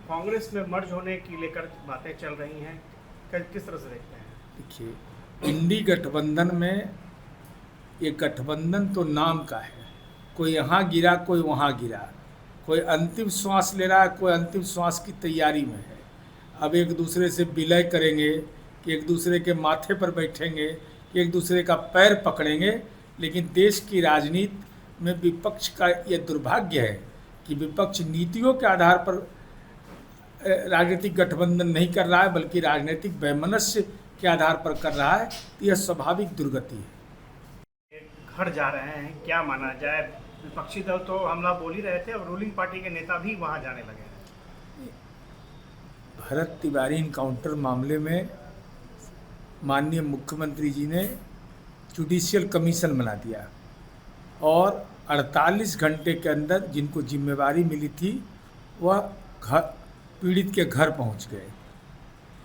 कांग्रेस में मर्ज होने की लेकर बातें चल रही हैं, किस तरह से देखते हैं? देखिए, इंडी गठबंधन में ये गठबंधन तो नाम का है। कोई यहाँ गिरा, कोई वहाँ गिरा, कोई अंतिम श्वास ले रहा है, कोई अंतिम श्वास की तैयारी में है। अब एक दूसरे से विलय करेंगे कि एक दूसरे के माथे पर बैठेंगे कि एक दूसरे का पैर पकड़ेंगे। लेकिन देश की राजनीति में विपक्ष का ये दुर्भाग्य है कि विपक्ष नीतियों के आधार पर राजनीतिक गठबंधन नहीं कर रहा है, बल्कि राजनीतिक वैमनस्य के आधार पर कर रहा है। तो यह स्वाभाविक दुर्गति है। घर जा रहे हैं, क्या माना जाए? विपक्षी दल तो हमला बोल ही रहे थे, अब रूलिंग पार्टी के नेता भी वहां जाने लगे हैं। भरत तिवारी इनकाउंटर मामले में माननीय मुख्यमंत्री जी ने जुडिशियल कमीशन बना दिया और 48 घंटे के अंदर जिनको जिम्मेवारी मिली थी वह घर पीड़ित के घर पहुंच गए।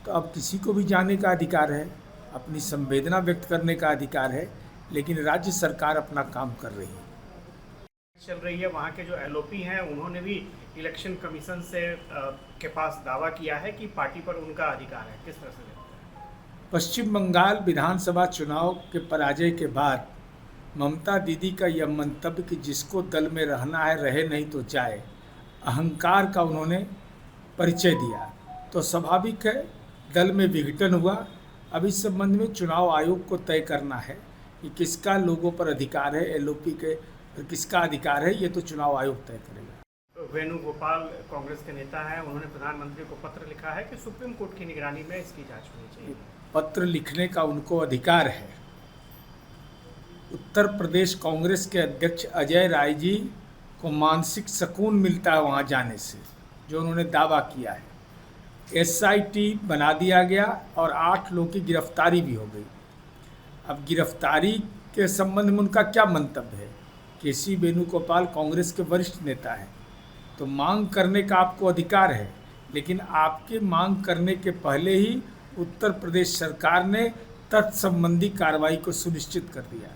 तो अब किसी को भी जाने का अधिकार है, अपनी संवेदना व्यक्त करने का अधिकार है, लेकिन राज्य सरकार अपना काम कर रही है। चल रही है, वहाँ के जो एलओपी हैं उन्होंने भी इलेक्शन कमीशन से के पास दावा किया है कि पार्टी पर उनका अधिकार है। किस तरह से देखते हैं? पश्चिम बंगाल विधानसभा चुनाव के पराजय के बाद ममता दीदी का यह मंतव्य कि जिसको दल में रहना है रहे, नहीं तो जाए, अहंकार का उन्होंने परिचय दिया। तो स्वाभाविक है दल में विघटन हुआ। अब इस संबंध में चुनाव आयोग को तय करना है कि किसका लोगों पर अधिकार है, एलओपी के पर किसका अधिकार है, ये तो चुनाव आयोग तय करेगा। वेणुगोपाल कांग्रेस के नेता हैं, उन्होंने प्रधानमंत्री को पत्र लिखा है कि सुप्रीम कोर्ट की निगरानी में इसकी जांच होनी चाहिए। पत्र लिखने का उनको अधिकार है। उत्तर प्रदेश कांग्रेस के अध्यक्ष अजय राय जी को मानसिक सुकून मिलता है वहाँ जाने से, जो उन्होंने दावा किया है। एसआईटी बना दिया गया और 8 लोगों की गिरफ्तारी भी हो गई। अब गिरफ्तारी के संबंध में उनका क्या मंतव्य है? केसी वेणुगोपाल कांग्रेस के वरिष्ठ नेता हैं, तो मांग करने का आपको अधिकार है, लेकिन आपके मांग करने के पहले ही उत्तर प्रदेश सरकार ने तत्संबंधी कार्रवाई को सुनिश्चित कर दिया।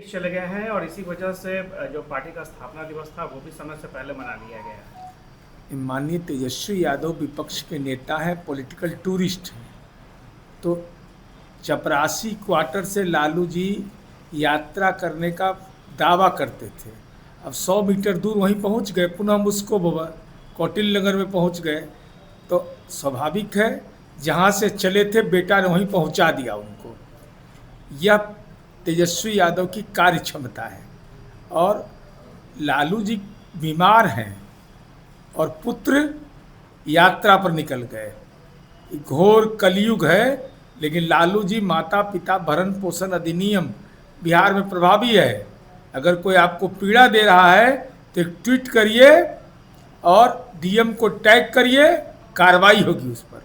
चले गए हैं और इसी वजह से जो पार्टी का स्थापना दिवस था वो भी समय से पहले मना लिया गया है। माननीय तेजस्वी यादव विपक्ष के नेता हैं, पॉलिटिकल टूरिस्ट हैं। तो चपरासी क्वार्टर से लालू जी यात्रा करने का दावा करते थे। अब 100 मीटर दूर वहीं पहुंच गए, पुनः मुस्को कौटिल्य नगर में पहुंच गए। तो स्वाभाविक है जहां से चले थे बेटा ने वहीं पहुंचा दिया उनको। यह तेजस्वी यादव की कार्य क्षमता है। और लालू जी बीमार हैं और पुत्र यात्रा पर निकल गए। घोर कलयुग है, लेकिन लालू जी माता पिता भरण पोषण अधिनियम बिहार में प्रभावी है। अगर कोई आपको पीड़ा दे रहा है तो एक ट्वीट करिए और डीएम को टैग करिए, कार्रवाई होगी उस पर।